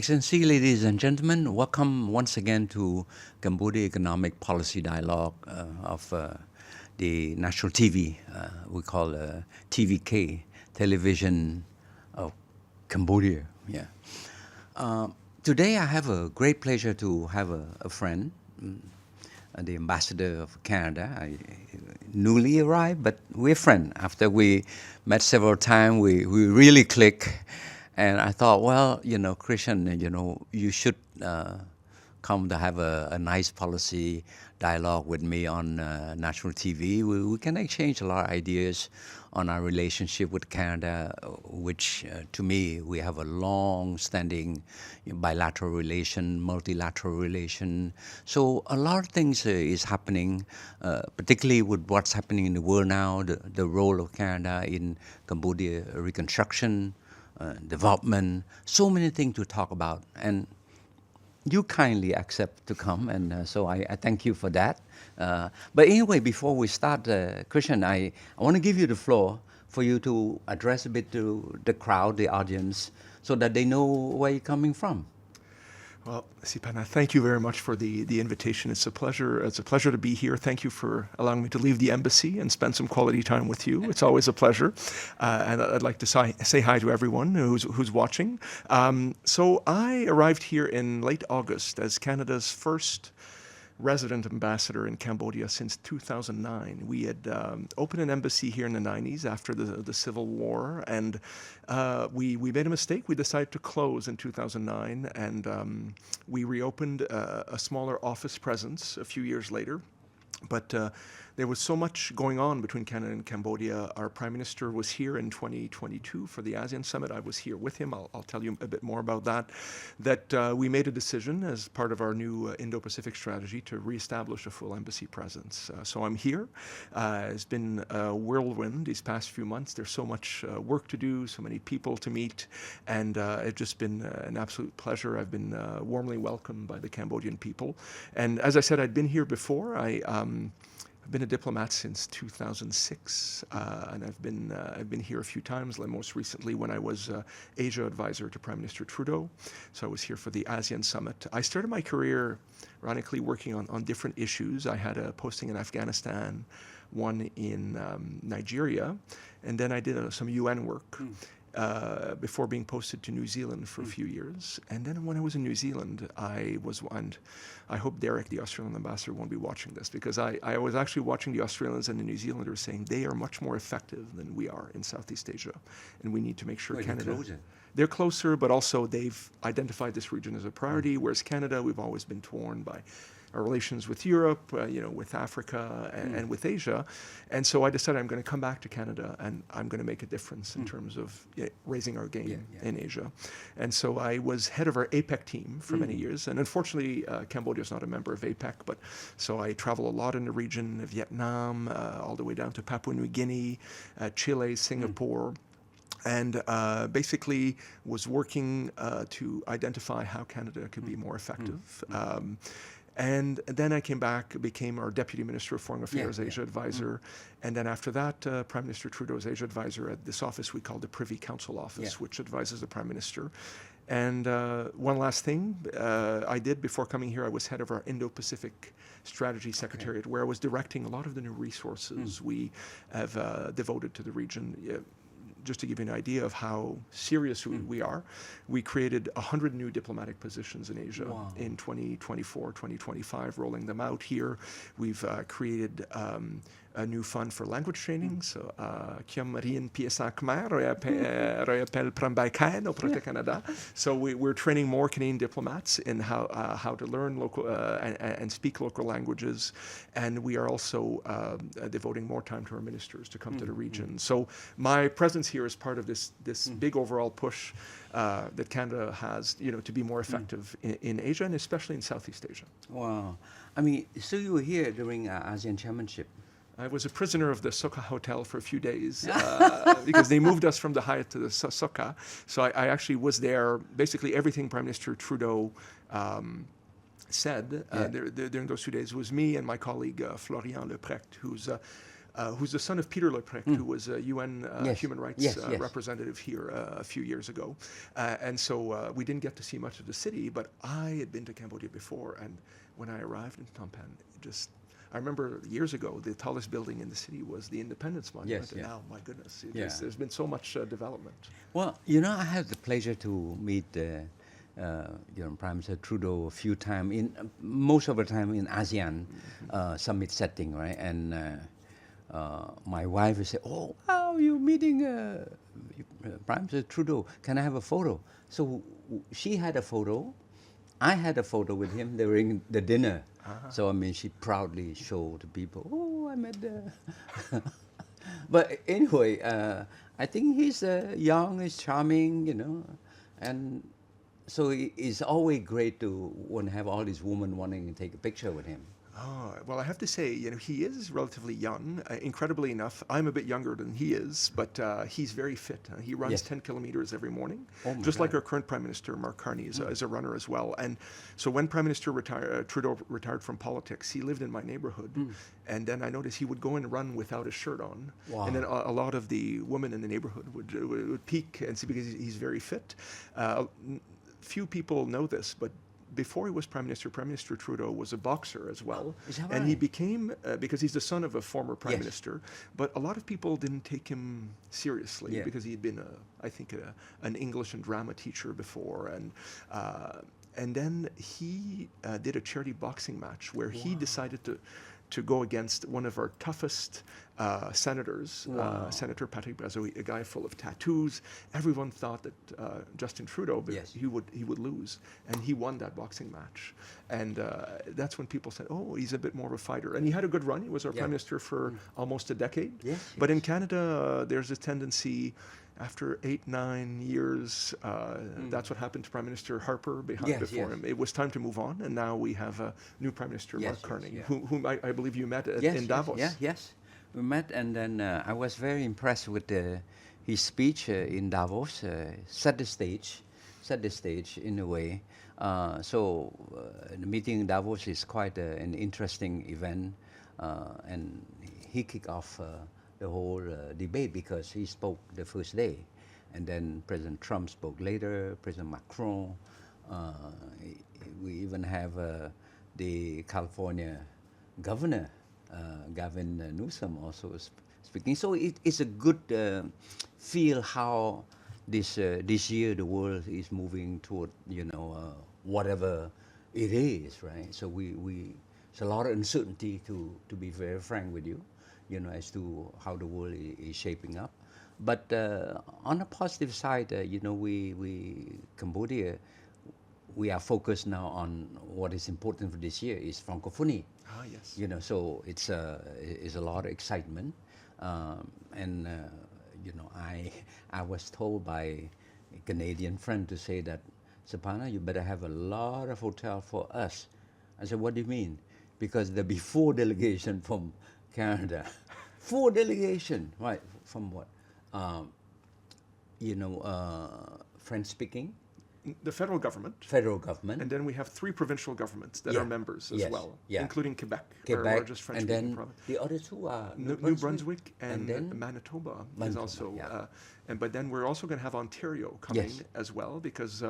Excellency, ladies and gentlemen, welcome once again to Cambodia Economic Policy Dialogue of the national TV, we call TVK, Television of Cambodia. Yeah. Today I have a great pleasure to have a friend, the ambassador of Canada. Newly arrived, but we're friends. After we met several times, we really click. And I thought, well, Christian, you should come to have a nice policy dialogue with me on national TV. We can exchange a lot of ideas on our relationship with Canada, which to me, we have a long-standing bilateral relation, multilateral relation. So a lot of things is happening, particularly with what's happening in the world now, the role of Canada in Cambodia reconstruction, development, so many things to talk about. And you kindly accept to come, and so I thank you for that. But anyway, before we start, Christian, I want to give you the floor for you to address a bit to the crowd, the audience, so that they know where you're coming from. Well, Siphana, thank you very much for the invitation. It's a pleasure. It's a pleasure to be here. Thank you for allowing me to leave the embassy and spend some quality time with you. It's always a pleasure. And I'd like to say hi to everyone who's watching. So I arrived here in late August as Canada's first resident ambassador in Cambodia since 2009. We had opened an embassy here in the 90s after the Civil War, and we made a mistake. We decided to close in 2009, and we reopened a smaller office presence a few years later. But there was so much going on between Canada and Cambodia. Our Prime Minister was here in 2022 for the ASEAN Summit. I was here with him. I'll tell you a bit more about that. That we made a decision as part of our new Indo-Pacific strategy to reestablish a full embassy presence. So I'm here. It's been a whirlwind these past few months. There's so much work to do, so many people to meet, and it's just been an absolute pleasure. I've been warmly welcomed by the Cambodian people. And as I said, I'd been here before. I've been a diplomat since 2006, and I've been here a few times, most recently when I was Asia advisor to Prime Minister Trudeau. So I was here for the ASEAN Summit. I started my career, ironically, working on different issues. I had a posting in Afghanistan, one in Nigeria, and then I did some UN work. Before being posted to New Zealand for a few years. And then when I was in New Zealand, and I hope Derek, the Australian ambassador, won't be watching this, because I was actually watching the Australians and the New Zealanders saying they are much more effective than we are in Southeast Asia. And we need to make sure Canada... They're closer, but also they've identified this region as a priority, whereas Canada, we've always been torn by our relations with Europe, with Africa and with Asia. And so I decided I'm going to come back to Canada and I'm going to make a difference in terms of raising our game in Asia. And so I was head of our APEC team for many years. And unfortunately, Cambodia is not a member of APEC, but so I travel a lot in the region, Vietnam, all the way down to Papua New Guinea, Chile, Singapore. And basically was working to identify how Canada could be more effective. And then I came back, became our Deputy Minister of Foreign Affairs, Asia Advisor. And then after that, Prime Minister Trudeau's Asia Advisor at this office we call the Privy Council Office, which advises the Prime Minister. And one last thing I did before coming here, I was head of our Indo-Pacific Strategy Secretariat, where I was directing a lot of the new resources we have devoted to the region. Just to give you an idea of how serious we are, we created 100 new diplomatic positions in Asia in 2024, 2025, rolling them out here. We've created a new fund for language training. So, so we're training more Canadian diplomats in how to learn local and speak local languages, and we are also devoting more time to our ministers to come to the region. So my presence here is part of this big overall push that Canada has, to be more effective in Asia and especially in Southeast Asia. Wow, I mean, so you were here during ASEAN Chairmanship. I was a prisoner of the Sokha Hotel for a few days because they moved us from the Hyatt to the Sokha. So I actually was there. Basically, everything Prime Minister Trudeau said during those 2 days was me and my colleague Florian Leprecht, who's who's the son of Peter Leprecht, who was a UN human rights representative here a few years ago. And so we didn't get to see much of the city, but I had been to Cambodia before, and when I arrived in Phnom Penh, I remember years ago, the tallest building in the city was the Independence Monument, and now, my goodness, there's been so much development. Well, you know, I had the pleasure to meet Prime Minister Trudeau a few times, most of the time in ASEAN summit setting, right? And my wife would say, "Oh, wow, you're meeting Prime Minister Trudeau. Can I have a photo?" So she had a photo. I had a photo with him during the dinner. So, I mean, she proudly showed to people, "Oh, I met the..." But anyway, I think he's young, he's charming, you know, and so it's always great to want to have all these women wanting to take a picture with him. Oh, well, I have to say, you know, he is relatively young. Incredibly enough, I'm a bit younger than he is, but he's very fit. He runs 10 kilometers every morning, just like our current Prime Minister, Mark Carney, is a runner as well. And so when Prime Minister Trudeau retired from politics, he lived in my neighborhood. And then I noticed he would go and run without his shirt on. Wow. And then a lot of the women in the neighborhood would peek and see, because he's very fit. Few people know this, but before he was Prime Minister Trudeau was a boxer as well. Is that and right? he became, because he's the son of a former Prime Minister, but a lot of people didn't take him seriously because he'd been, an English and drama teacher before. And then he did a charity boxing match where he decided to go against one of our toughest senators, Senator Patrick Brazeau, a guy full of tattoos. Everyone thought that Justin Trudeau, he would lose, and he won that boxing match. And that's when people said, "Oh, he's a bit more of a fighter." And he had a good run. He was our Prime Minister for almost a decade. But in Canada, there's a tendency, after 8-9 years, that's what happened to Prime Minister Harper before him. It was time to move on, and now we have a new Prime Minister, Mark Carney, whom I believe you met in Davos. Yes, we met, and then I was very impressed with his speech in Davos. Set the stage in a way. So the meeting in Davos is quite an interesting event, and he kicked off the whole debate because he spoke the first day, and then President Trump spoke later, President Macron. We even have the California governor, Gavin Newsom, also speaking. So it's a good feel how this year the world is moving toward, whatever it is, right? So it's a lot of uncertainty, to be very frank with you, as to how the world is shaping up. But on the positive side, Cambodia, we are focused now on what is important for this year is Francophonie. Yes. So it's a lot of excitement, and I was told by a Canadian friend to say that, "Siphana, you better have a lot of hotel for us." I said, "What do you mean?" Because there'll be 4 delegation from Canada. 4 delegation, right? From what? French speaking. The federal government. Federal government. And then we have 3 provincial governments that are members as well, including Quebec, our Quebec, largest French-speaking province. The other 2 are New Brunswick and then Manitoba is also. But then we're also going to have Ontario coming as well, because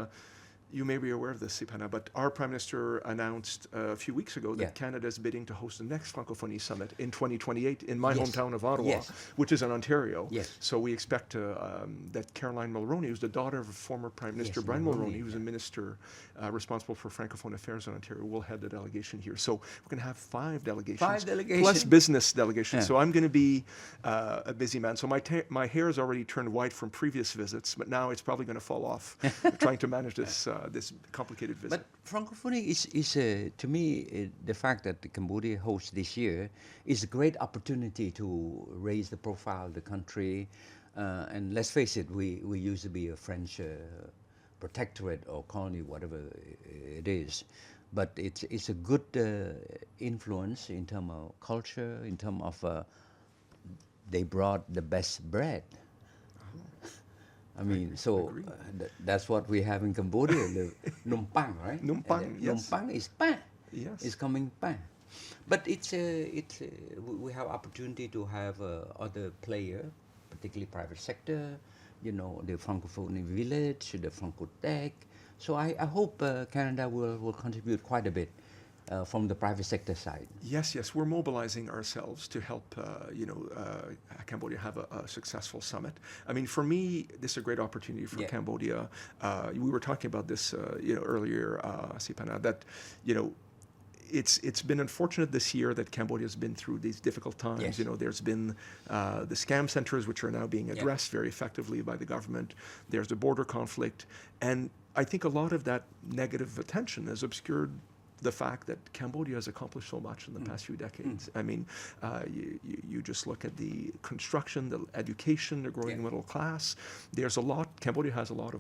you may be aware of this, Siphana, but our Prime Minister announced a few weeks ago that Canada is bidding to host the next Francophonie Summit in 2028 in my hometown of Ottawa, which is in Ontario. So we expect that Caroline Mulroney, who's the daughter of former Prime Minister Brian Mulroney, who's a minister responsible for Francophone affairs in Ontario, will head the delegation here. So we're going to have 5 delegations. 5 delegations. Plus business delegations. So I'm going to be a busy man. So my hair has already turned white from previous visits, but now it's probably going to fall off trying to manage this complicated visit. But Francophonie is to me, the fact that Cambodia hosts this year is a great opportunity to raise the profile of the country. And let's face it, we used to be a French protectorate or colony, whatever it is. But it's a good influence in terms of culture, in terms of they brought the best bread. I mean, that's what we have in Cambodia, the numpang, right? Numpang, yes. Numpang is pan. Yes. It's coming pan. But we have opportunity to have other player, particularly private sector, the Francophone village, the Franco-Tech. So I hope Canada will contribute quite a bit from the private sector side. Yes, we're mobilizing ourselves to help, Cambodia have a successful summit. I mean, for me, this is a great opportunity for Cambodia. We were talking about this, earlier, Siphana, that, it's been unfortunate this year that Cambodia has been through these difficult times. Yes. There's been the scam centers, which are now being addressed very effectively by the government. There's the border conflict. And I think a lot of that negative attention has obscured the fact that Cambodia has accomplished so much in the past few decades. I mean, you just look at the construction, the education, the growing middle class. There's a lot. Cambodia has a lot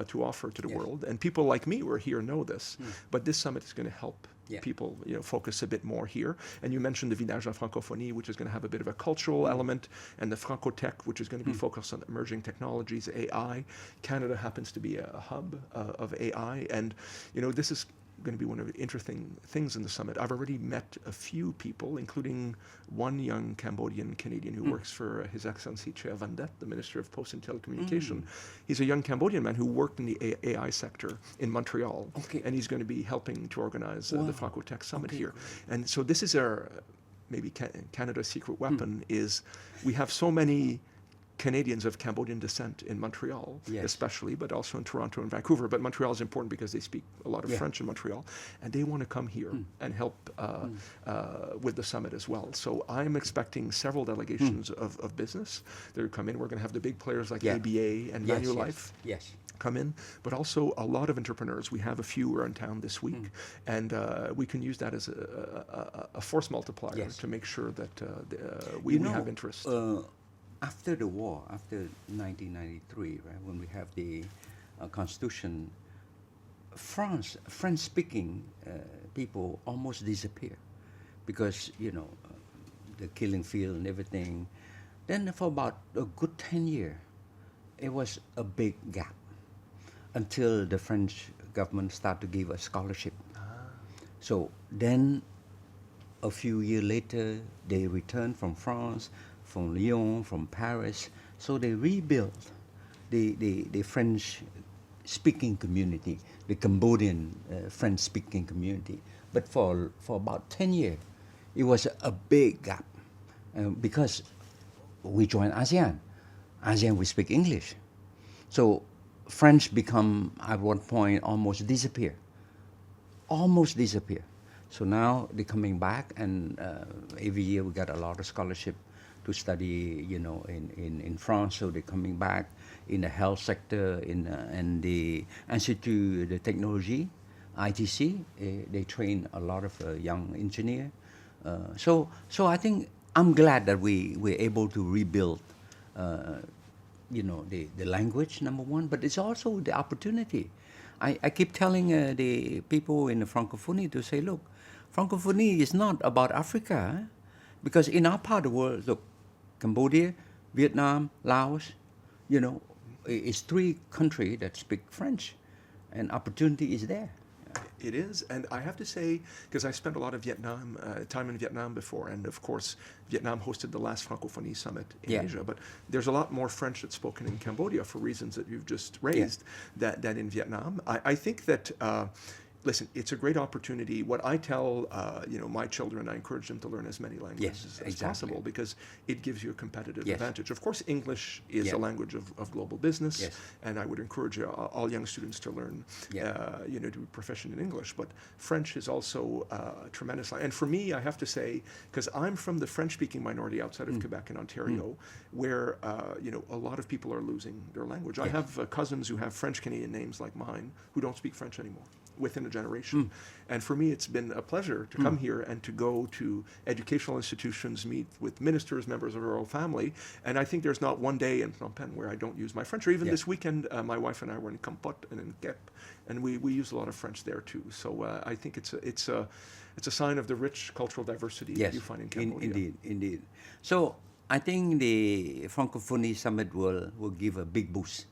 to offer to the world, and people like me who are here know this. But this summit is going to help people, focus a bit more here. And you mentioned the Village de la Francophonie, which is going to have a bit of a cultural element, and the Franco-Tech, which is going to be focused on emerging technologies, AI. Canada happens to be a hub of AI, and this is going to be one of the interesting things in the summit. I've already met a few people, including one young Cambodian Canadian who works for His Excellency Christian Bundit, the Minister of Post and Telecommunication. He's a young Cambodian man who worked in the AI sector in Montreal, and he's going to be helping to organize the Franco-Tech Summit here. And so this is our, maybe Canada's secret weapon, is we have so many Canadians of Cambodian descent in Montreal, especially, but also in Toronto and Vancouver. But Montreal is important because they speak a lot of French in Montreal, and they want to come here and help with the summit as well. So I'm expecting several delegations of business that will come in. We're going to have the big players like ABA and Manulife. Come in, but also a lot of entrepreneurs. We have a few who are in town this week, and we can use that as a force multiplier to make sure that we have interest. After the war, after 1993, right, when we have the Constitution, French-speaking people almost disappear because, the killing field and everything. Then for about a good 10 years, it was a big gap until the French government started to give a scholarship. So then a few years later, they returned from France, from Lyon, from Paris. So they rebuilt the French-speaking community, the Cambodian French-speaking community. But for about 10 years, it was a big gap because we joined ASEAN. ASEAN, we speak English. So French become, at one point, almost disappear. So now they're coming back, and every year we got a lot of scholarship to study, in France. So they're coming back in the health sector, in the Institut de Technologie, ITC. They train a lot of young engineers. So I think I'm glad that we're able to rebuild, the language, number one, but it's also the opportunity. I keep telling the people in the Francophonie to say, look, Francophonie is not about Africa, because in our part of the world, look, Cambodia, Vietnam, Laos, it's 3 countries that speak French, and opportunity is there. It is, and I have to say, because I spent a lot of time in Vietnam before, and of course, Vietnam hosted the last Francophonie summit in Asia, but there's a lot more French that's spoken in Cambodia for reasons that you've just raised than in Vietnam. I think that, listen, it's a great opportunity. What I tell, my children, I encourage them to learn as many languages as possible, because it gives you a competitive advantage. Of course, English is a language of global business, and I would encourage all young students to learn, to be proficient in English. But French is also tremendous. And for me, I have to say, because I'm from the French-speaking minority outside of Quebec and Ontario, where, a lot of people are losing their language. I have cousins who have French-Canadian names like mine who don't speak French anymore within a generation. And for me, it's been a pleasure to come here and to go to educational institutions, meet with ministers, members of our royal family. And I think there's not one day in Phnom Penh where I don't use my French. Or even this weekend, my wife and I were in Kampot and in Kep, and we use a lot of French there too. So I think it's a sign of the rich cultural diversity that you find in Cambodia. Indeed. So I think the Francophonie Summit will give a big boost.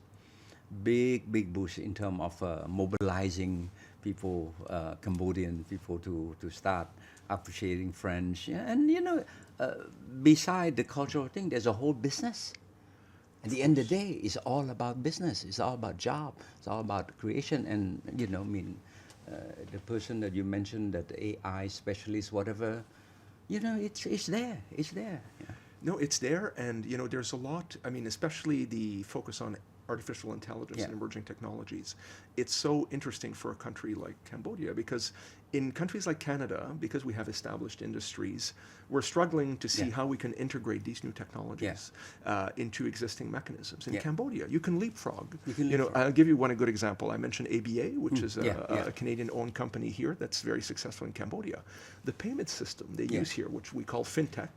Big boost in terms of mobilizing people, Cambodian people, to start appreciating French. And, beside the cultural thing, there's a whole business. At the end of the day, it's all about business. It's all about job. It's all about creation. And, the person that you mentioned, that AI specialist, whatever, it's there. It's there. Yeah. No, it's there, and there's a lot. I mean, especially the focus on artificial intelligence and emerging technologies. It's so interesting for a country like Cambodia, because in countries like Canada, because we have established industries, we're struggling to see how we can integrate these new technologies into existing mechanisms. In Cambodia, you can leapfrog. I'll give you one good example. I mentioned ABA, which is a Canadian-owned company here that's very successful in Cambodia. The payment system they use here, which we call fintech,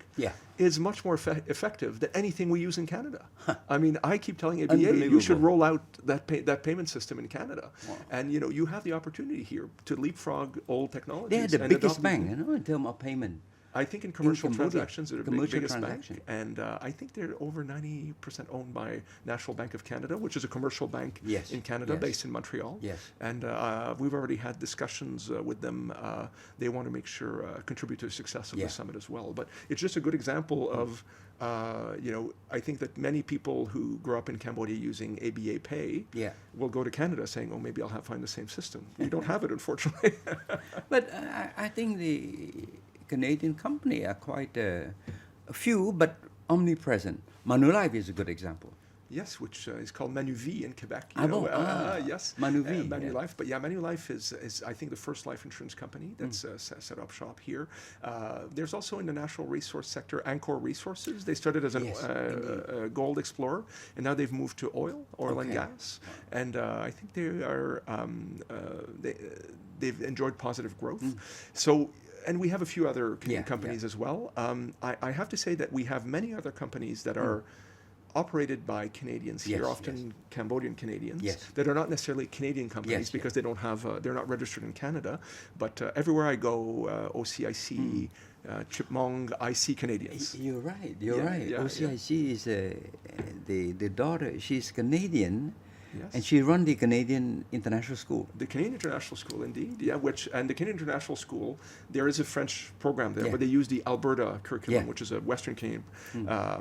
is much more effective than anything we use in Canada. I mean, I keep telling ABA, you should roll out that payment system in Canada. Wow. And, you have the opportunity here to leapfrog old technologies. They're the biggest bank, in terms of payment. I think in commercial transactions, they're the biggest bank. And I think they're over 90% owned by National Bank of Canada, which is a commercial bank in Canada based in Montreal. Yes. And we've already had discussions with them. They want to make sure, contribute to the success of the summit as well. But it's just a good example of, I think that many people who grow up in Cambodia using ABA Pay will go to Canada saying, oh, maybe I'll find the same system. We don't have it, unfortunately. But I think the Canadian company are quite a few, but omnipresent. Manulife is a good example. Yes, which is called Manuvie in Quebec. Yes, Manuvie. Manulife. But Manulife is I think the first life insurance company that's set up shop here. There's also in the natural resource sector, Angkor Resources. They started as a gold explorer, and now they've moved to oil and gas. Wow. And I think they are they've enjoyed positive growth. So. And we have a few other Canadian companies as well. I have to say that we have many other companies that are operated by Canadians here, often Cambodian Canadians, that are not necessarily Canadian companies because they don't have, they're not registered in Canada. But everywhere I go, OCIC, Chipmong, I see Canadians. You're right. OCIC is the daughter. She's Canadian. Yes. And she run the Canadian International School. The Canadian International School, indeed, and the Canadian International School, there is a French program there, but they use the Alberta curriculum, which is a Western Canadian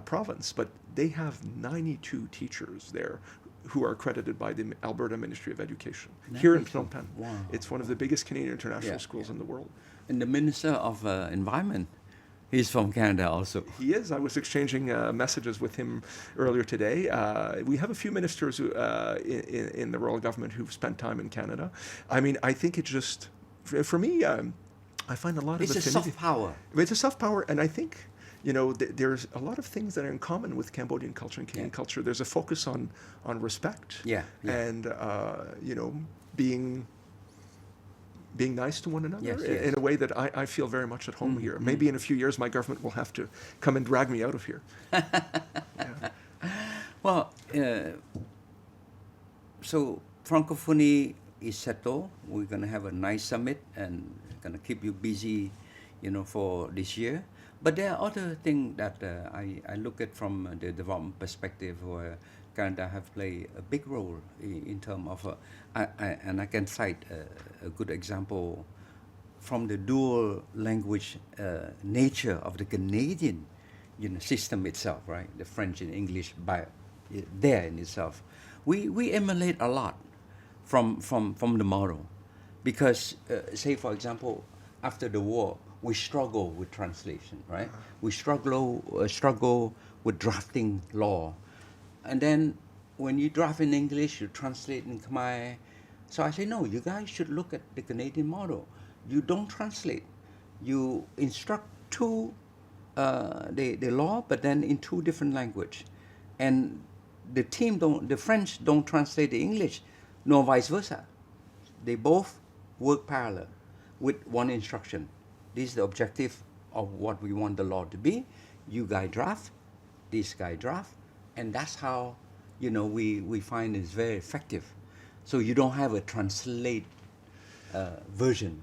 province. But they have 92 teachers there who are accredited by the Alberta Ministry of Education here in Phnom Penh. Wow. It's one of the biggest Canadian international schools in the world. And the Minister of Environment, he's from Canada also. He is. I was exchanging messages with him earlier today. We have a few ministers who, in the royal government who've spent time in Canada. I mean, I think it's just, for me, I find a lot of affinity. It's a soft power. It's a soft power, and I think, there's a lot of things that are in common with Cambodian culture and Canadian culture. There's a focus on respect. And, being nice to one another in a way that I feel very much at home here. Maybe in a few years my government will have to come and drag me out of here. Well, so Francophonie is settled. We're going to have a nice summit and going to keep you busy, for this year. But there are other things that I look at from the development perspective where Canada have played a big role in terms of, and I can cite a good example from the dual language nature of the Canadian, system itself, right? The French and English there in itself. We emulate a lot from the model, because say for example, after the war, we struggle with translation, right? We struggle with drafting law. And then when you draft in English, you translate in Khmer. So I say, no, you guys should look at the Canadian model. You don't translate. You instruct the law, but then in two different language. And the French don't translate the English, nor vice versa. They both work parallel with one instruction. This is the objective of what we want the law to be. You guy draft, this guy draft, and that's how, we find it's very effective. So you don't have a translate version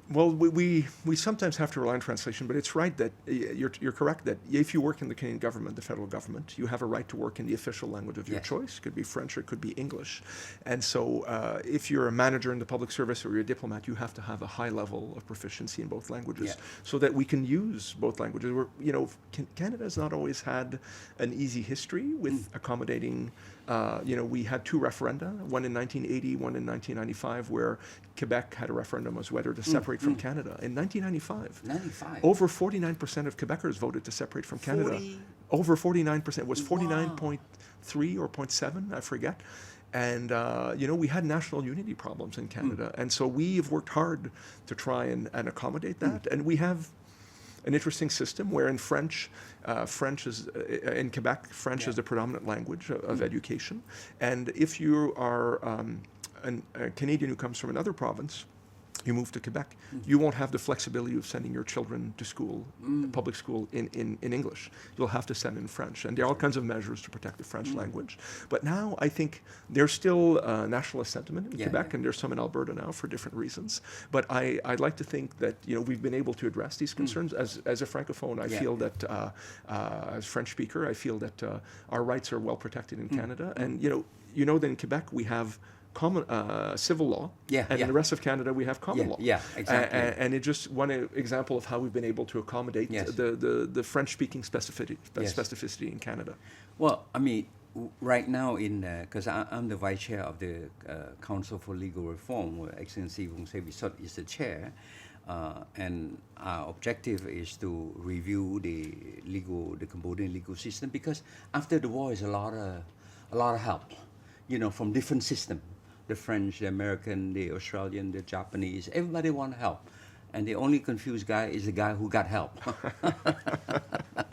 Well, we sometimes have to rely on translation, but it's right that you're correct that if you work in the Canadian government, the federal government, you have a right to work in the official language of your choice. It could be French or it could be English. And so if you're a manager in the public service or you're a diplomat, you have to have a high level of proficiency in both languages so that we can use both languages. Canada has not always had an easy history with accommodating. We had two referenda, one in 1980, one in 1995, where Quebec had a referendum as whether to separate from Canada. In 1995, over 49% of Quebecers voted to separate from Canada. Over 49%. It was 49.3 or 0.7, I forget. And, we had national unity problems in Canada. And so we have worked hard to try and accommodate that. And we have an interesting system where in French is in Quebec, French is the predominant language of education. And if you are a Canadian who comes from another province, you move to Quebec, you won't have the flexibility of sending your children to school, public school, in English. You'll have to send in French. And there are all kinds of measures to protect the French language. But now I think there's still nationalist sentiment in Quebec, and there's some in Alberta now for different reasons. But I'd like to think that we've been able to address these concerns. As a Francophone, I feel that, as French speaker, I feel that our rights are well protected in Canada. And that in Quebec we have common civil law, and in the rest of Canada we have common law. Yeah, exactly. And it's just one example of how we've been able to accommodate the French-speaking specificity in Canada. Well, I mean, right now because I'm the vice chair of the Council for Legal Reform, where Excellency is the chair, and our objective is to review the Cambodian legal system, because after the war is a lot of help, from different systems. The French, the American, the Australian, the Japanese, everybody want help. And the only confused guy is the guy who got help.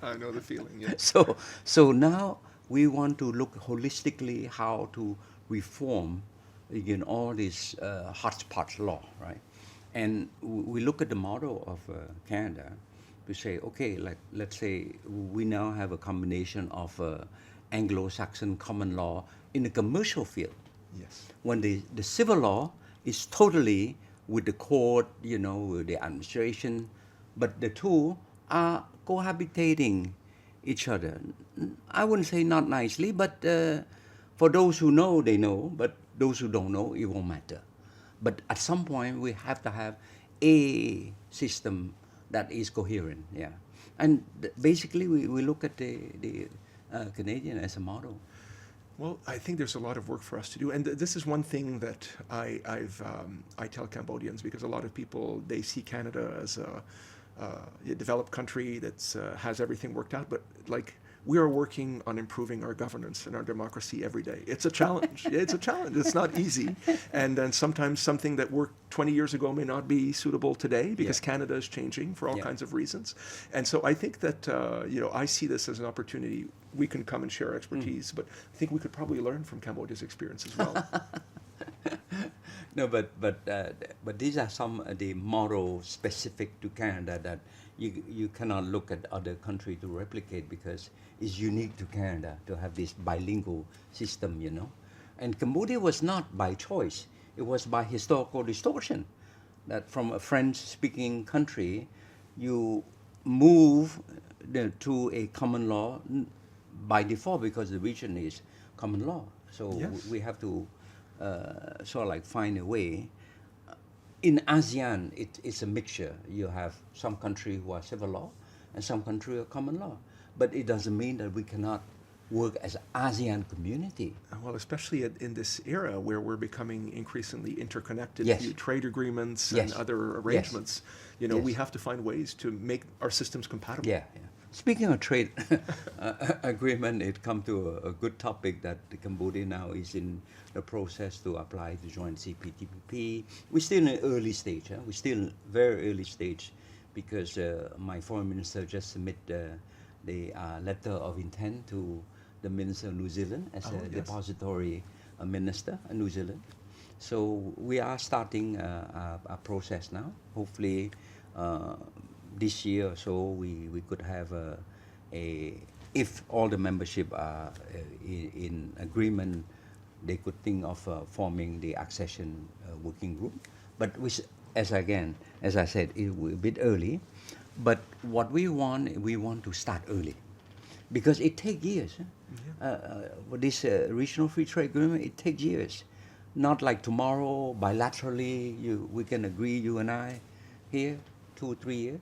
I know the feeling, yeah. So now we want to look holistically how to reform, all this hodgepodge law, right? And we look at the model of Canada to say, okay, let's say we now have a combination of Anglo-Saxon common law in the commercial field. Yes. When the civil law is totally with the court, with the administration, but the two are cohabitating each other. I wouldn't say not nicely, but for those who know, they know, but those who don't know, it won't matter. But at some point, we have to have a system that is coherent, And basically, we look at the Canadian as a model. Well, I think there's a lot of work for us to do, and this is one thing that I tell Cambodians, because a lot of people, they see Canada as a developed country that has everything worked out, but we are working on improving our governance and our democracy every day. It's a challenge. It's a challenge. It's not easy, and then sometimes something that worked 20 years ago may not be suitable today, because Canada is changing for all kinds of reasons. And so I think that I see this as an opportunity. We can come and share our expertise, but I think we could probably learn from Cambodia's experience as well. No, but these are some of the models specific to Canada that you cannot look at other countries to replicate, because it's unique to Canada to have this bilingual system, And Cambodia was not by choice. It was by historical distortion, that from a French-speaking country, you move to a common law by default, because the region is common law. So we have to find a way. In ASEAN, it's a mixture. You have some countries who are civil law and some countries are common law. But it doesn't mean that we cannot work as an ASEAN community. Well, especially in this era where we're becoming increasingly interconnected through trade agreements and other arrangements, we have to find ways to make our systems compatible. Speaking of trade agreement, it comes to a good topic that Cambodia now is in the process to apply to join CPTPP. We're still in an early stage. We're still very early stage, because my foreign minister just submitted the letter of intent to the Minister of New Zealand as a depository minister in New Zealand. So we are starting a process now. Hopefully, this year or so, we could have if all the membership are in agreement, they could think of forming the accession working group. But as I said, we're a bit early, but what we want to start early, because it takes years. With this regional free trade agreement, it takes years. Not like tomorrow, bilaterally, we can agree, you and I, here, 2 3 years.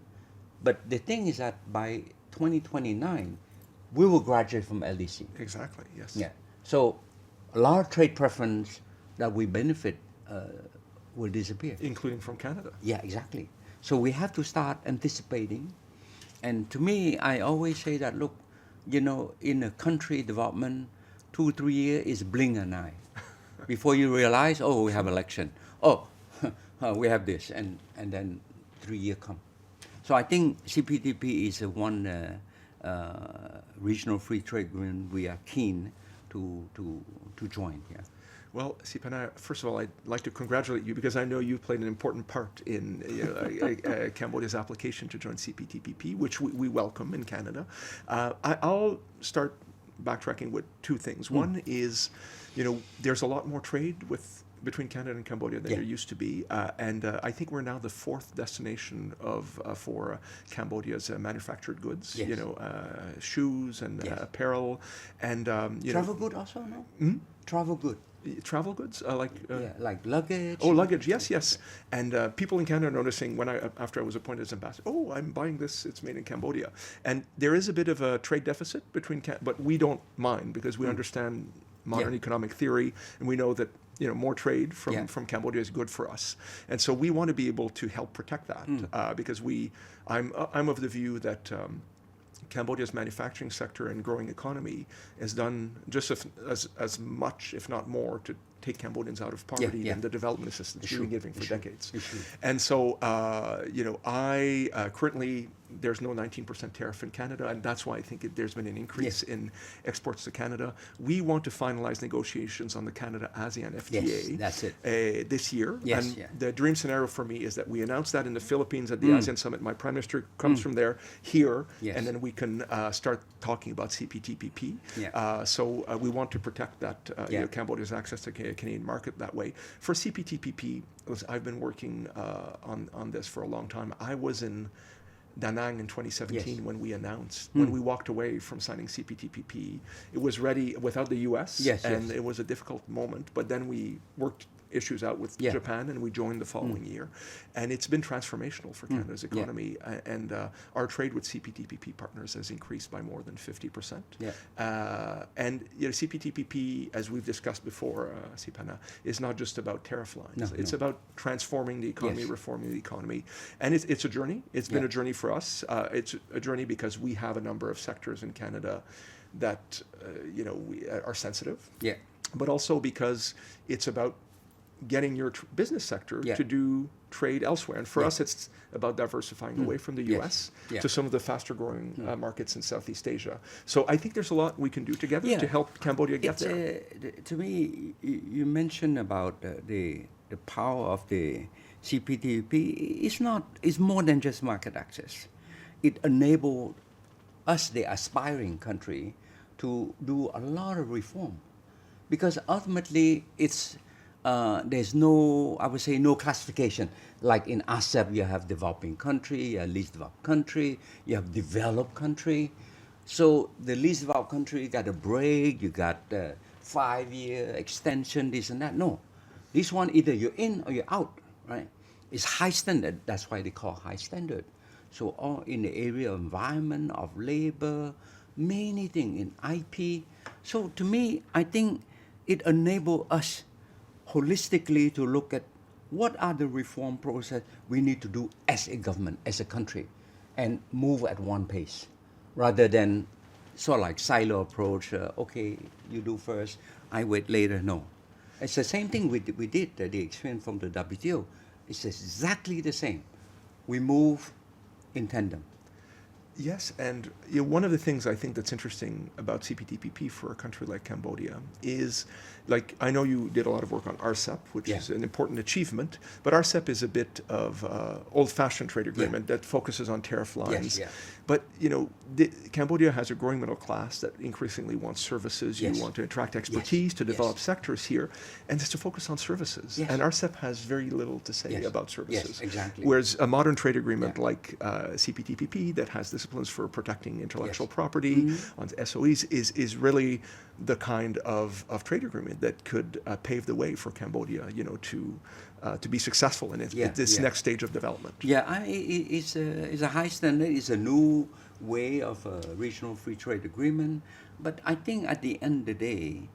But the thing is that by 2029, we will graduate from LDC. Exactly, yes. Yeah. So a lot of trade preference that we benefit will disappear. Including from Canada. Yeah, exactly. So we have to start anticipating. And to me, I always say that, look, in a country development, 2 3 years is blink an eye. Before you realize, oh, we have election. Oh, we have this. And then 3 years come. So I think CPTP is one regional free trade agreement we are keen to join. Yeah. Well, Siphana, first of all, I'd like to congratulate you because I know you've played an important part in Cambodia's application to join CPTPP, which we welcome in Canada. I'll start backtracking with 2 things. One is, there's a lot more trade between Canada and Cambodia than there used to be, and I think we're now the 4th destination for Cambodia's manufactured goods. Yes. Shoes and apparel, and travel good also, no? Travel good. Travel goods, like luggage. Oh, luggage, yes. And people in Canada are noticing after I was appointed as ambassador, oh, I'm buying this, it's made in Cambodia. And there is a bit of a trade deficit but we don't mind because we understand modern economic theory, and we know that more trade from Cambodia is good for us. And so we want to be able to help protect that because I'm of the view that Cambodia's manufacturing sector and growing economy has done just as much, if not more, to take Cambodians out of poverty than the development assistance we've been giving for decades. And so, I currently, there's no 19% tariff in Canada, and that's why I think there's been an increase in exports to Canada. We want to finalize negotiations on the Canada-ASEAN FTA this year. The dream scenario for me is that we announce that in the Philippines at the ASEAN Summit. My Prime Minister comes from there here, and then we can start talking about CPTPP. So we want to protect that Cambodia's access to the Canadian market that way. For CPTPP, I've been working on this for a long time. I was in Da Nang in 2017 when we announced, when we walked away from signing CPTPP. It was ready without the U.S., and it was a difficult moment, but then we worked issues out with Japan, and we joined the following year. And it's been transformational for Canada's economy, and our trade with CPTPP partners has increased by more than 50%. And CPTPP, as we've discussed before, Siphana, is not just about tariff lines. It's about transforming the economy, reforming the economy. And it's a journey. It's been a journey for us. It's a journey because we have a number of sectors in Canada that, we are sensitive. But also because it's about getting your business sector to do trade elsewhere. And for us, it's about diversifying away from the U.S. to some of the faster growing markets in Southeast Asia. So I think there's a lot we can do together to help Cambodia get there. To me, you mentioned about the power of the CPTPP. It's more than just market access. It enabled us, the aspiring country, to do a lot of reform. Because ultimately, there's no classification. Like in ASEP, you have developing country, you have least developed country, you have developed country. So the least developed country got a break, you got 5-year extension, this and that. No, this one either you're in or you're out, right? It's high standard. That's why they call high standard. So all in the area of environment, of labor, many things in IP. So to me, I think it enables us holistically to look at what are the reform process we need to do as a government, as a country, and move at one pace, rather than sort of like silo approach. Okay, you do first, I wait later. No, it's the same thing we did. The experience from the WTO, it's exactly the same. We move in tandem. Yes, and one of the things I think that's interesting about CPTPP for a country like Cambodia is, like, I know you did a lot of work on RCEP, which is an important achievement, but RCEP is a bit of old-fashioned trade agreement that focuses on tariff lines. But, Cambodia has a growing middle class that increasingly wants services. You want to attract expertise to develop sectors here, and it's to focus on services. And RCEP has very little to say about services. Whereas a modern trade agreement like CPTPP that has disciplines for protecting intellectual property on SOEs is really the kind of trade agreement that could pave the way for Cambodia, to be successful in this next stage of development. It's a high standard. It's a new way of a regional free trade agreement. But I think at the end of the day,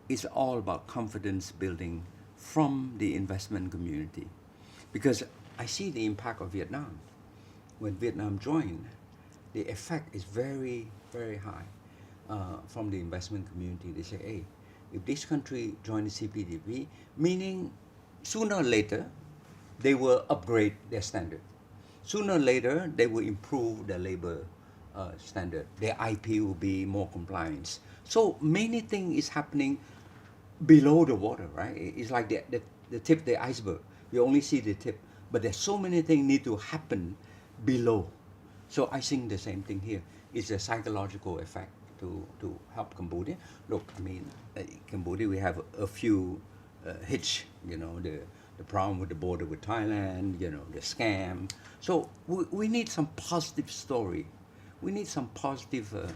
it's all about confidence building from the investment community. Because I see the impact of Vietnam. When Vietnam joined, the effect is very, very high from the investment community. They say, hey, if this country joins the CPTPP, meaning sooner or later, they will upgrade their standard. Sooner or later, they will improve their labor standard. Their IP will be more compliant. So many things is happening below the water, right? It's like the tip of the iceberg. You only see the tip. But there's so many things need to happen below. So I think the same thing here. It's a psychological effect to help Cambodia. Look, I mean, Cambodia, we have a few hitch, the problem with the border with Thailand, the scam. So we need some positive story. We need some positive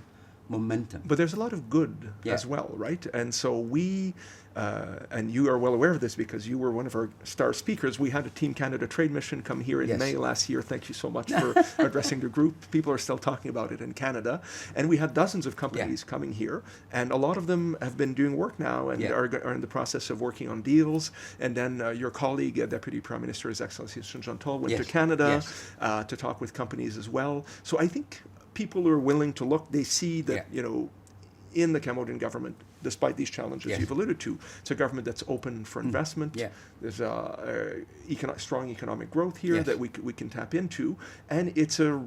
momentum. But there's a lot of good as well, right? And so we, and you are well aware of this because you were one of our star speakers. We had a Team Canada trade mission come here in May last year. Thank you so much for addressing the group. People are still talking about it in Canada. And we had dozens of companies coming here. And a lot of them have been doing work now and are in the process of working on deals. And then your colleague, Deputy Prime Minister, His Excellency Christian DesRoches, went to Canada to talk with companies as well. So I think people are willing to look. They see that, in the Cambodian government, despite these challenges you've alluded to, it's a government that's open for investment. There's a strong economic growth here that we can tap into. And it's a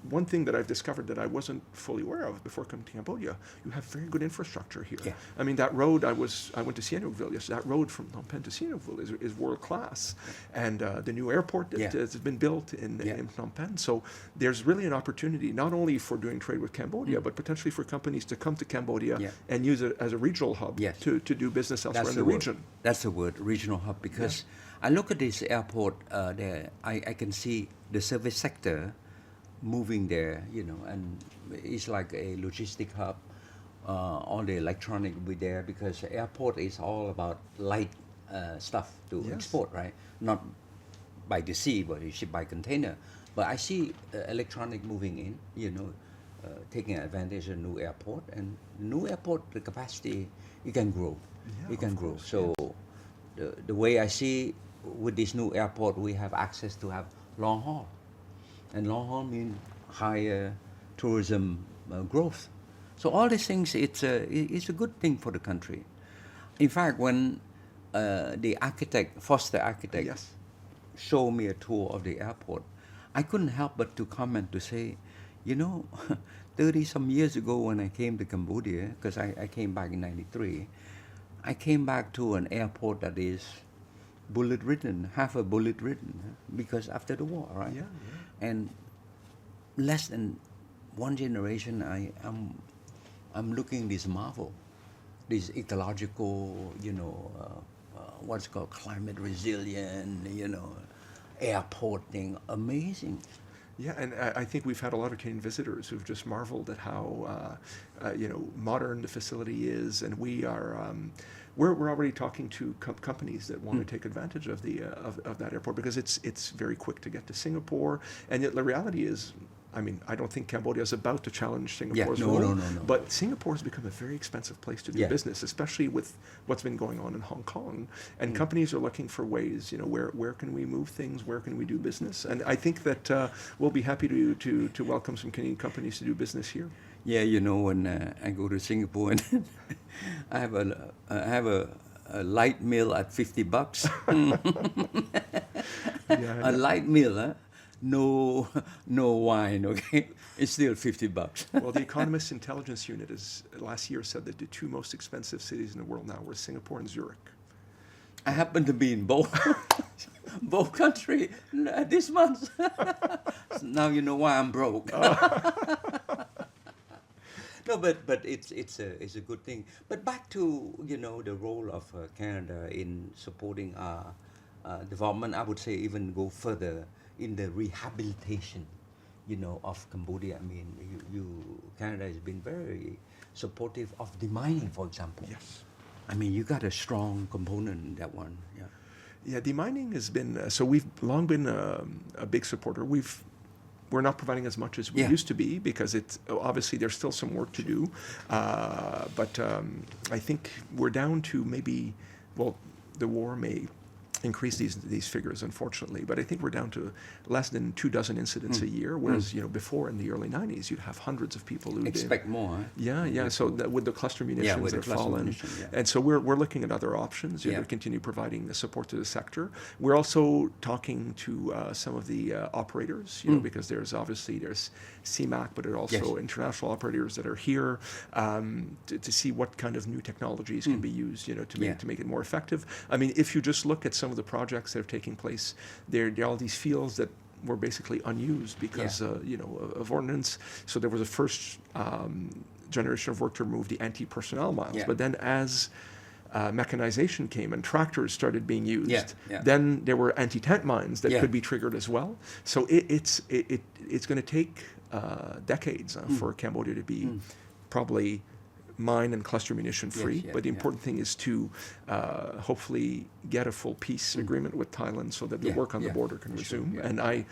one thing that I've discovered that I wasn't fully aware of before coming to Cambodia, you have very good infrastructure here. I mean, that road, I went to Sihanoukville yesterday. That road from Phnom Penh to Sihanoukville is world class. And the new airport that has been built in Phnom Penh. So there's really an opportunity, not only for doing trade with Cambodia, but potentially for companies to come to Cambodia and use it as a regional hub to do business elsewhere in the region. That's the word, regional hub, because I look at this airport there, I can see the service sector moving there, and it's like a logistic hub. All the electronic will be there because the airport is all about light stuff to export, right? Not by the sea, but you ship by container. But I see electronic moving in, taking advantage of the new airport. And the new airport, the capacity, it can grow. It can grow. So the way I see with this new airport, we have access to have long haul. And long haul means higher tourism growth. So all these things, it's a good thing for the country. In fact, when the architect, Foster architect, showed me a tour of the airport, I couldn't help but to comment to say, 30 some years ago when I came to Cambodia, because I came back in 93, I came back to an airport that is bullet-ridden, half a bullet-ridden, because after the war, right? And less than one generation, I'm looking this marvel, this ecological, what's called climate resilient, airport thing, amazing. Yeah, and I think we've had a lot of Canadian visitors who've just marveled at how, modern the facility is, and we are. We're already talking to companies that want to take advantage of the of that airport because it's very quick to get to Singapore, and yet the reality is, I mean, I don't think Cambodia is about to challenge Singapore's role. No. But Singapore has become a very expensive place to do business, especially with what's been going on in Hong Kong. And companies are looking for ways, where can we move things, where can we do business? And I think that we'll be happy to welcome some Canadian companies to do business here. Yeah, when I go to Singapore and I have a light meal at $50. A light meal, huh? no wine, okay? It's still $50. Well, the Economist Intelligence Unit last year said that the two most expensive cities in the world now were Singapore and Zurich. I happen to be in both both countries this month. So now you know why I'm broke. No, but it's a good thing. But back to the role of Canada in supporting our development. I would say even go further in the rehabilitation, of Cambodia. I mean, Canada has been very supportive of demining, for example. Yes. I mean, you got a strong component in that one. Yeah. Yeah, demining has been so we've long been a big supporter. We're not providing as much as we used to be because it's obviously there's still some work to do, but I think we're down to maybe the war may increase these figures, unfortunately, but I think we're down to less than 24 incidents a year, whereas before in the early 90s you'd have hundreds of people who expect more. Huh? Yeah. So with the cluster munitions that have fallen, and so we're looking at other options to continue providing the support to the sector. We're also talking to some of the operators, because there's CMAC, but there are also international operators that are here to see what kind of new technologies can be used, to make it more effective. I mean, if you just look at some of the projects that are taking place, there are all these fields that were basically unused because of ordnance. So there was a first generation of work to remove the anti-personnel miles, but then as mechanization came and tractors started being used, then there were anti-tank mines that could be triggered as well. So it's going to take decades for Cambodia to be probably mine and cluster munition free, but the important thing is to hopefully get a full peace agreement with Thailand so that the work on the border can resume. And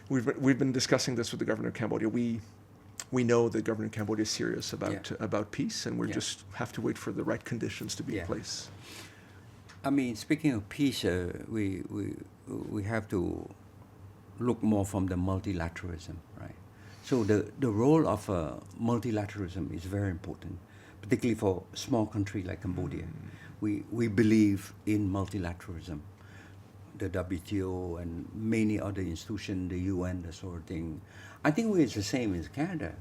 we've been discussing this with the government of Cambodia. We know the government of Cambodia is serious about peace, and we just have to wait for the right conditions to be in place. I mean, speaking of peace, we have to look more from the multilateralism, right? So the role of multilateralism is very important, particularly for a small country like Cambodia. We believe in multilateralism, the WTO and many other institutions, the UN, that sort of thing. I think we're the same as Canada.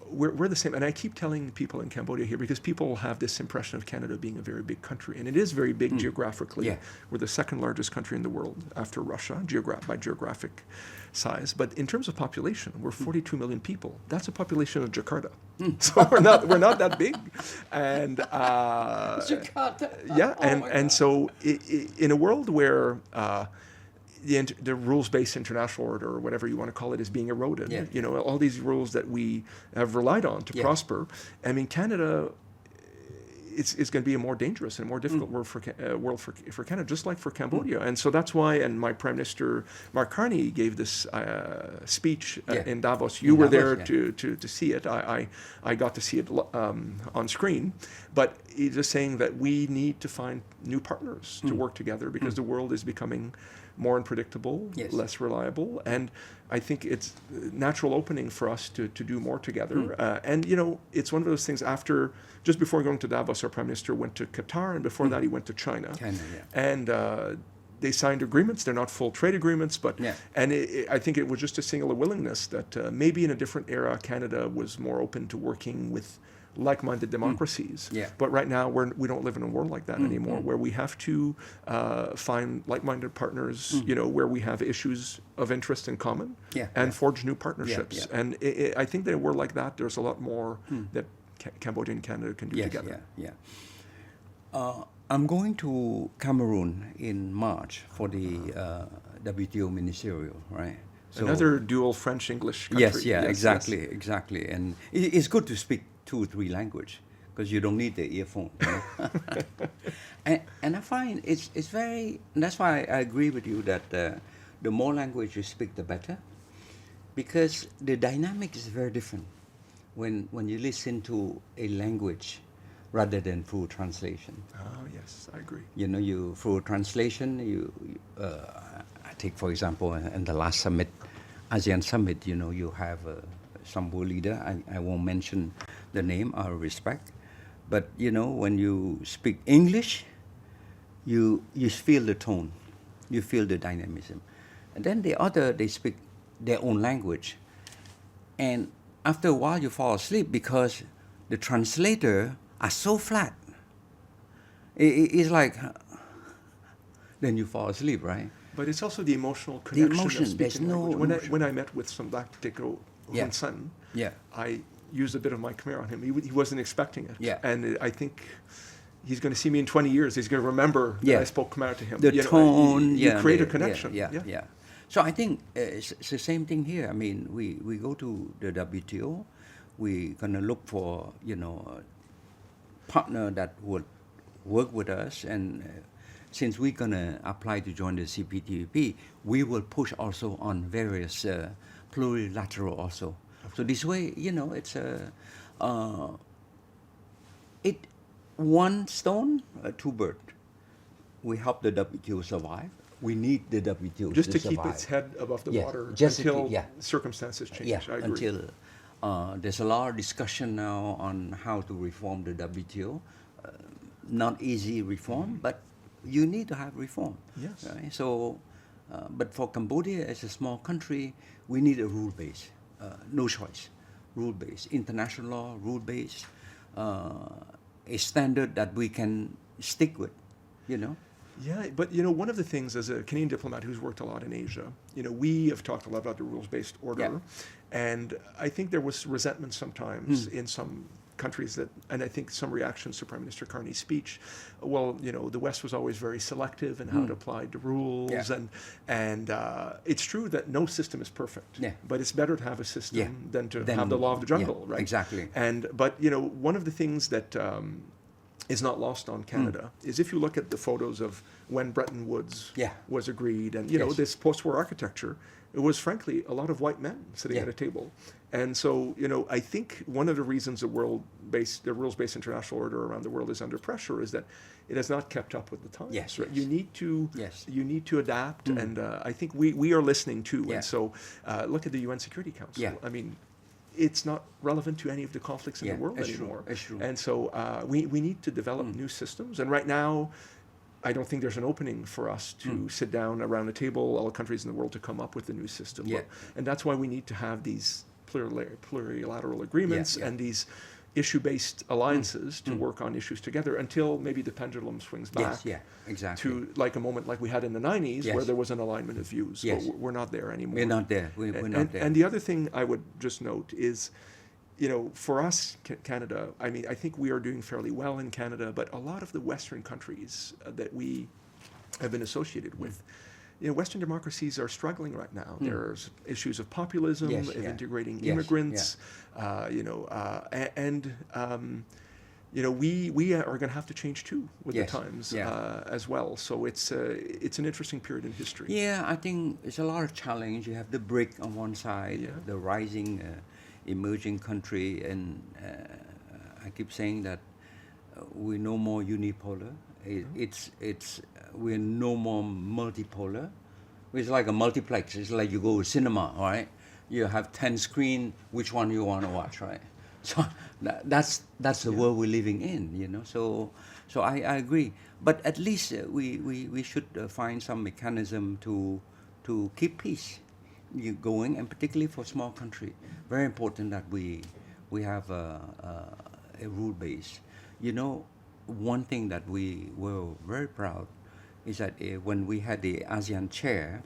We're the same, and I keep telling people in Cambodia here, because people have this impression of Canada being a very big country, and it is very big geographically. We're the second largest country in the world after Russia, by geographic size. But in terms of population, we're 42 million people. That's a population of Jakarta. So we're not that big, and Jakarta. And so in a world where the rules-based international order, or whatever you want to call it, is being eroded. All these rules that we have relied on to prosper. I mean, Canada, it's going to be a more dangerous and more difficult world for Canada, just like for Cambodia. And so that's why, and my Prime Minister, Mark Carney, gave this speech in Davos. You were there to see it. I got to see it on screen. But he's just saying that we need to find new partners to work together, because the world is becoming more unpredictable, less reliable, and I think it's natural opening for us to do more together. And it's one of those things. Just before going to Davos, our Prime Minister went to Qatar, and before that he went to China. And they signed agreements. They're not full trade agreements, but I think it was just a singular willingness that maybe in a different era, Canada was more open to working with like-minded democracies. But right now we don't live in a world like that anymore, where we have to find like-minded partners, where we have issues of interest in common, and forge new partnerships. And I think that in a world like that, there's a lot more that Cambodia and Canada can do together. I'm going to Cameroon in March for the WTO ministerial, right? So another dual French-English country. Exactly. And it's good to speak 2 or 3 languages, because you don't need the earphone. And I find it's very, and that's why I agree with you that the more language you speak, the better, because the dynamic is very different when you listen to a language rather than through translation. Oh yes, I agree. You through translation, I take for example in the last summit, ASEAN summit, you have some world leader. I won't mention the name out of respect, but when you speak English, you feel the tone, you feel the dynamism, and then they speak their own language. And after a while, you fall asleep because the translator are so flat. It's like, then you fall asleep, right? But it's also the emotional connection. The emotion, of speaking there's no language. emotion. When I met with some Black Diko Yeah. Son, Yeah. I used a bit of my Khmer on him. He wasn't expecting it. Yeah. And I think he's going to see me in 20 years. He's going to remember that Yeah. I spoke Khmer to him. The tone, you create a the- connection. Yeah. So I think it's the same thing here. I mean, we go to the WTO, we're gonna look for a partner that would work with us, and since we're gonna apply to join the CPTPP, we will push also on various plurilateral also. So this way, it's one stone, two birds. We help the WTO survive. We need the WTO Just to survive. keep its head above the Yes, water just to until keep- yeah. circumstances change. Yeah, I agree. until there's a lot of discussion now on how to reform the WTO. Not easy reform, but you need to have reform. Yes. Right? So, but for Cambodia as a small country, we need a rule base. No choice. Rule base. International law, rule base. A standard that we can stick with, Yeah, but one of the things as a Canadian diplomat who's worked a lot in Asia, we have talked a lot about the rules-based order, Yeah. and I think there was resentment sometimes in some countries and I think some reactions to Prime Minister Carney's speech. Well, the West was always very selective in how it applied the rules, Yeah. and it's true that no system is perfect, Yeah. but it's better to have a system Yeah. than to Then- have the law of the jungle, yeah, right? exactly. But one of the things that is not lost on Canada is if you look at the photos of when Bretton Woods Yeah. was agreed, and Yes. this post-war architecture, it was frankly a lot of white men sitting Yeah. at a table. And so, I think one of the reasons the rules-based international order around the world is under pressure is that it has not kept up with the times. Yes, right? yes. You need to adapt, and I think we are listening too. Yeah. And so, look at the UN Security Council. Yeah. I mean, it's not relevant to any of the conflicts in Yeah, the world it's true, anymore. it's true. And so we need to develop new systems. And right now, I don't think there's an opening for us to sit down around the table, all countries in the world, to come up with a new system. Yeah. And that's why we need to have these plurilateral agreements Yeah. and these issue-based alliances to work on issues together until maybe the pendulum swings back Yes, yeah, exactly. to like a moment like we had in the 90s where Yes. there was an alignment of views. Yes. But we're not there anymore. We're not there. We're not there. And the other thing I would just note is, for us, Canada, I mean, I think we are doing fairly well in Canada, but a lot of the Western countries that we have been associated with, Western democracies are struggling right now. There's issues of populism, Yes, of yeah. integrating Yes, immigrants, we are going to have to change too with Yes, the times yeah. as well. So it's an interesting period in history. Yeah, I think it's a lot of challenge. You have the BRIC on one side, Yeah. the rising emerging country, and I keep saying that we're no more unipolar. We're no more multipolar. It's like a multiplex. It's like you go to cinema, all right? You have 10 screen, which one you want to watch, right? So that's the world we're living in, So I agree. But at least we should find some mechanism to keep peace going, and particularly for small country. Very important that we have a rule base. One thing that we were very proud is that when we had the ASEAN chair,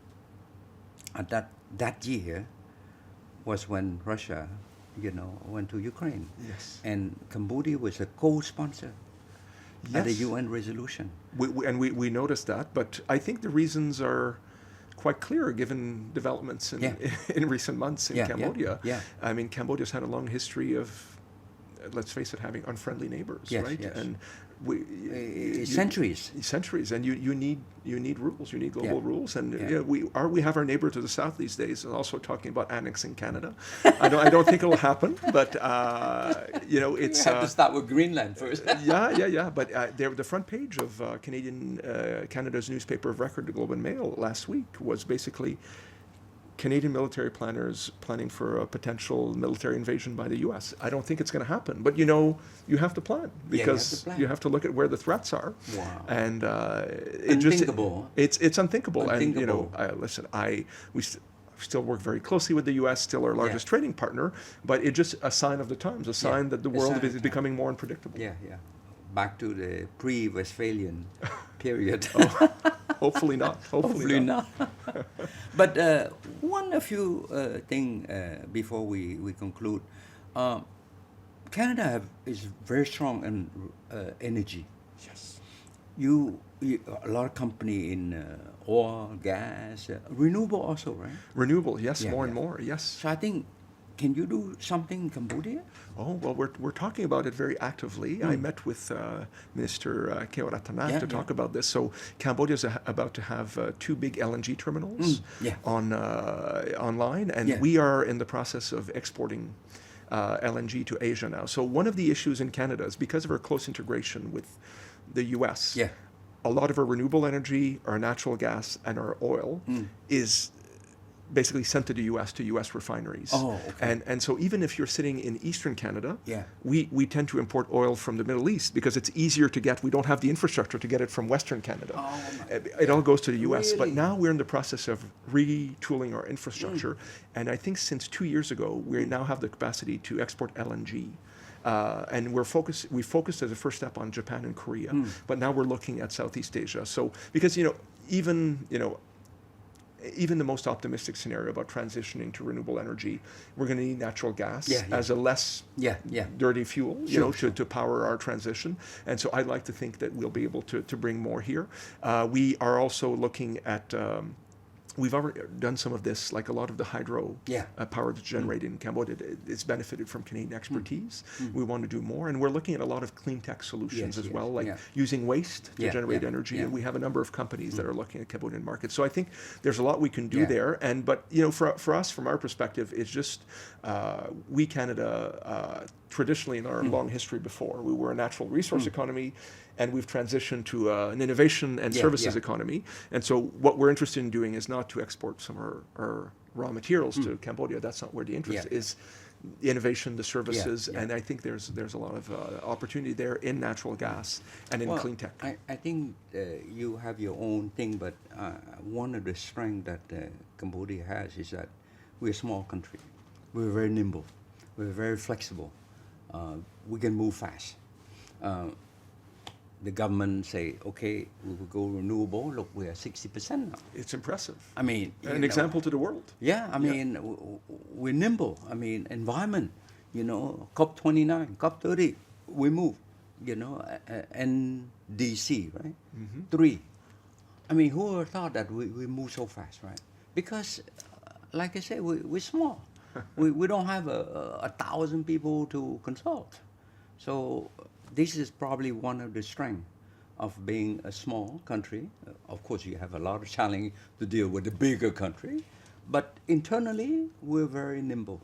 that year was when Russia, went to Ukraine. Yes. And Cambodia was a co-sponsor at the Yes. UN resolution. We noticed that, but I think the reasons are quite clear given developments in, Yeah. in recent months in Yeah, yeah, Cambodia. yeah. I mean, Cambodia's had a long history of, let's face it, having unfriendly neighbors, Yes, right? yes. And Centuries. centuries, and you need rules. You need global Yeah. rules, and Yeah. we have our neighbor to the south these days, also talking about annexing Canada. I don't think it'll happen, but it's You have to start with Greenland first. yeah. But the front page of Canada's newspaper of record, the Globe and Mail, last week was basically Canadian military planners planning for a potential military invasion by the U.S. I don't think it's going to happen, but you have to plan because plan. you have to look at where the threats are. Wow. And Unthinkable. It's unthinkable. Unthinkable. And listen, still work very closely with the U.S., still our largest trading partner, but it's just a sign of the times, a sign that the world is becoming more unpredictable. Yeah. Back to the pre-Westphalian period. Hopefully not. Hopefully not. But a few thing before we conclude. Canada is very strong in energy. Yes. You a lot of company in oil, gas, renewable also, right? Renewable, yes, more and more, yes. So I think, can you do something in Cambodia? Oh, well, we're talking about it very actively. I met with Minister K.O. to talk about this. So Cambodia is about to have 2 big LNG terminals online, and we are in the process of exporting LNG to Asia now. So one of the issues in Canada is because of our close integration with the U.S., a lot of our renewable energy, our natural gas, and our oil is basically sent to the U.S., to U.S. refineries. Oh, okay. And so even if you're sitting in Eastern Canada, we tend to import oil from the Middle East because it's easier to get. We don't have the infrastructure to get it from Western Canada. It all goes to the U.S. Really? But now we're in the process of retooling our infrastructure. And I think since 2 years ago, we now have the capacity to export LNG. And we focused as a first step on Japan and Korea, but now we're looking at Southeast Asia. So because even the most optimistic scenario about transitioning to renewable energy, we're going to need natural gas as a less dirty fuel, to power our transition. And so I'd like to think that we'll be able to bring more here. We are also looking at. We've already done some of this, like a lot of the hydro power that's generated in Cambodia. It's benefited from Canadian expertise. We want to do more. And we're looking at a lot of clean tech solutions as well, like using waste to generate energy. And we have a number of companies that are looking at Cambodian markets. So I think there's a lot we can do there. But for us, from our perspective, it's just we, Canada, traditionally in our long history before, we were a natural resource economy, and we've transitioned to an innovation and services economy. And so what we're interested in doing is not to export some of our raw materials to Cambodia. That's not where the interest is. The innovation, the services, and I think there's a lot of opportunity there in natural gas and in clean tech. I think you have your own thing, but one of the strengths that Cambodia has is that we're a small country. We're very nimble. We're very flexible. We can move fast. The government say, okay, we will go renewable. Look, we are 60% now. It's impressive. I mean, an example to the world. Yeah, I mean, we're nimble. I mean, environment, COP29, COP30, we move, NDC, right? 3. I mean, who would have thought that we move so fast, right? Because, like I said, we're small. we don't have 1,000 people to consult. So this is probably one of the strengths of being a small country. Of course, you have a lot of challenge to deal with a bigger country, but internally, we're very nimble.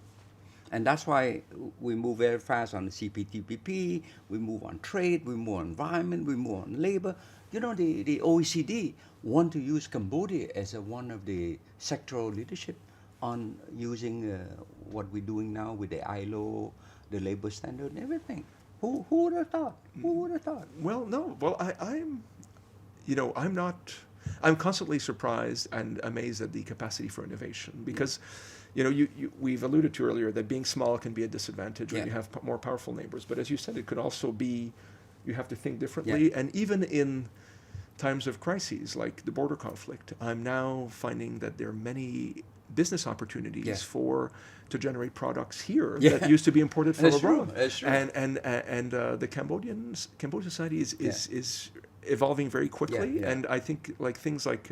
And that's why we move very fast on the CPTPP, we move on trade, we move on environment, we move on labor. The OECD want to use Cambodia as one of the sectoral leadership on using what we're doing now with the ILO, the labor standard and everything. Who would have thought? Who would have thought? Well, no. Well, I'm constantly surprised and amazed at the capacity for innovation because, we've alluded to earlier that being small can be a disadvantage when you have more powerful neighbors. But as you said, it could also be, you have to think differently. And even in times of crises like the border conflict, I'm now finding that there are many business opportunities to generate products here that used to be imported from abroad. That's true. And the Cambodian society is evolving very quickly. And I think things like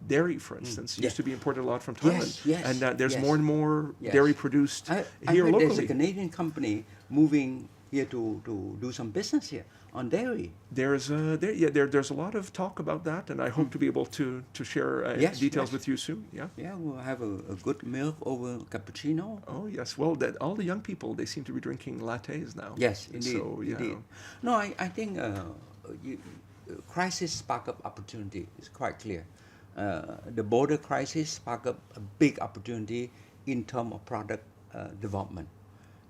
dairy, for instance, used to be imported a lot from Thailand. And there's more and more dairy produced here locally. There's a Canadian company moving here to do some business here on dairy. There's a lot of talk about that, and I hope to be able to share details with you soon. Yeah, we'll have a good milk over cappuccino. Oh yes, well, all the young people, they seem to be drinking lattes now. Yes, indeed. So, indeed. No, I think crisis spark up opportunity. It's quite clear. The border crisis spark up a big opportunity in terms of product development.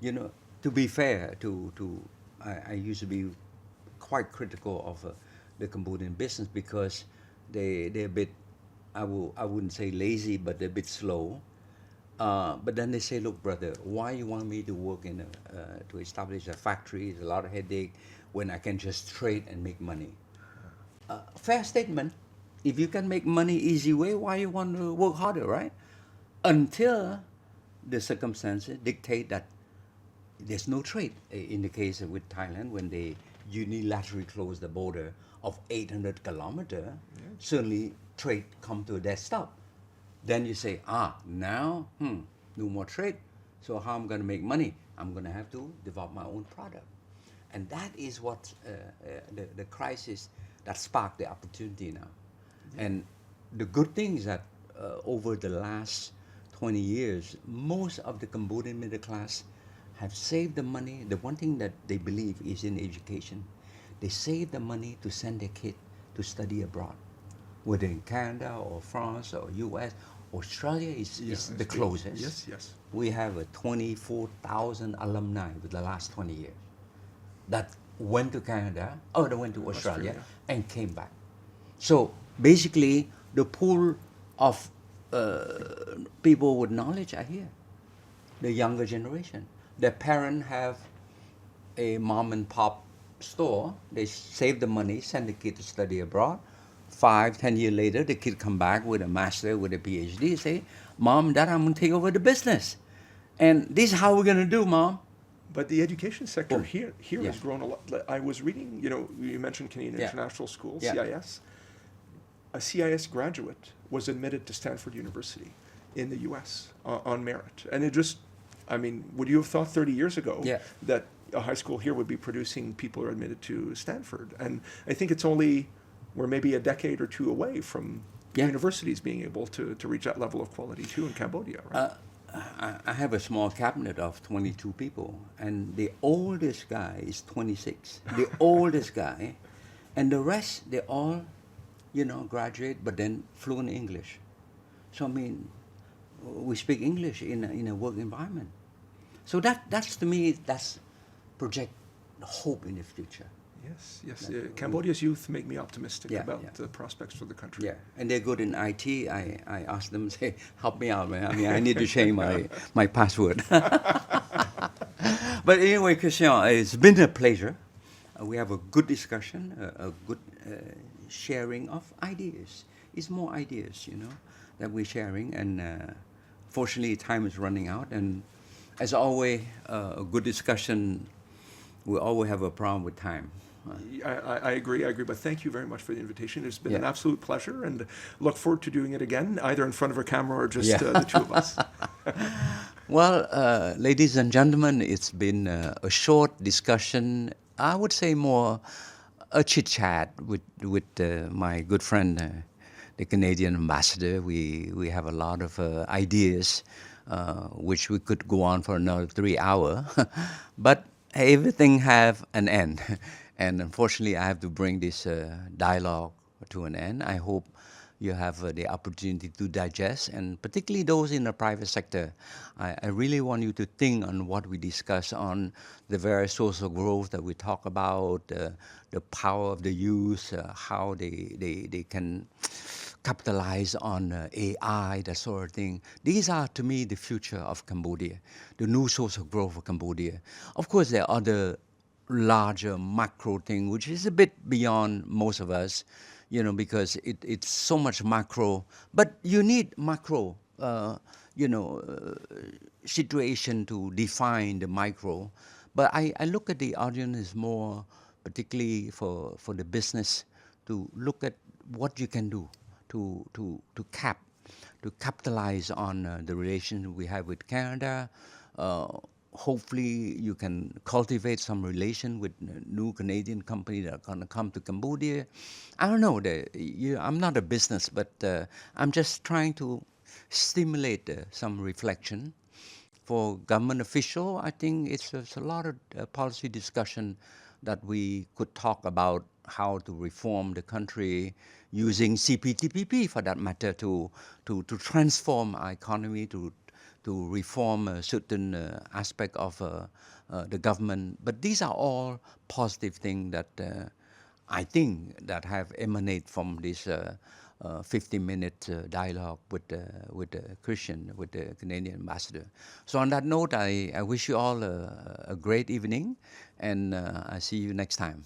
To be fair, I used to be quite critical of the Cambodian business because they're a bit, I wouldn't say lazy, but they're a bit slow. But then they say, look, brother, why you want me to work in to establish a factory? It's a lot of headache when I can just trade and make money. Fair statement. If you can make money easy way, why you want to work harder, right? Until the circumstances dictate that there's no trade. In the case with Thailand, when they unilaterally closed the border of 800 kilometers, suddenly trade come to a dead stop. Then you say, now, no more trade. So how I'm going to make money? I'm going to have to develop my own product. And that is what the crisis that sparked the opportunity now. And the good thing is that over the last 20 years, most of the Cambodian middle class have saved the money. The one thing that they believe is in education. They save the money to send their kid to study abroad, whether in Canada or France or US. Australia is the closest. Yes. We have 24,000 alumni with the last 20 years that went to Canada, or they went to Australia and came back. So basically, the pool of people with knowledge are here. The younger generation. Their parents have a mom and pop store. They save the money, send the kid to study abroad. 5-10 years later, the kid come back with a master, with a PhD, say, Mom, Dad, I'm going to take over the business. And this is how we're going to do, Mom. But the education sector here has grown a lot. I was reading, you mentioned Canadian International School, CIS. A CIS graduate was admitted to Stanford University in the U.S. On merit. And it just, would you have thought 30 years ago that a high school here would be producing people who are admitted to Stanford? And I think we're maybe a decade or two away from universities being able to reach that level of quality too in Cambodia, right? I have a small cabinet of 22 people, and the oldest guy is 26. The oldest guy, and the rest, they all, graduate, but then fluent English. So we speak English in a work environment. So that's to me, that's project hope in the future. Yes. Cambodia's youth make me optimistic about the prospects for the country. Yeah, and they're good in IT. I asked them, say, help me out, man. I need to change my password. But anyway, Christian, it's been a pleasure. We have a good discussion, a good sharing of ideas. It's more ideas, that we're sharing. And fortunately, time is running out. And as always, a good discussion, we always have a problem with time. I agree, but thank you very much for the invitation. It's been an absolute pleasure, and look forward to doing it again, either in front of a camera or just the two of us. Well, ladies and gentlemen, it's been a short discussion, I would say more a chit-chat with my good friend, the Canadian ambassador. We have a lot of ideas, which we could go on for another 3 hours, but everything have an end. And unfortunately, I have to bring this dialogue to an end. I hope you have the opportunity to digest, and particularly those in the private sector. I really want you to think on what we discuss on the various sources of growth that we talk about, the power of the youth, how they can capitalize on AI, that sort of thing. These are, to me, the future of Cambodia, the new source of growth for Cambodia. Of course, there are other larger macro thing, which is a bit beyond most of us, because it's so much macro. But you need macro, situation to define the micro. But I look at the audience as more, particularly for the business, to look at what you can do to capitalize on the relation we have with Canada. Hopefully, you can cultivate some relation with new Canadian companies that are going to come to Cambodia. I don't know. I'm not a business, but I'm just trying to stimulate some reflection. For government official, I think it's a lot of policy discussion that we could talk about how to reform the country using CPTPP, for that matter, to transform our economy, to reform a certain aspect of the government. But these are all positive things that I think, that have emanate from this 50-minute dialogue with Christian, with the Canadian ambassador. So on that note, I wish you all a great evening, and I see you next time.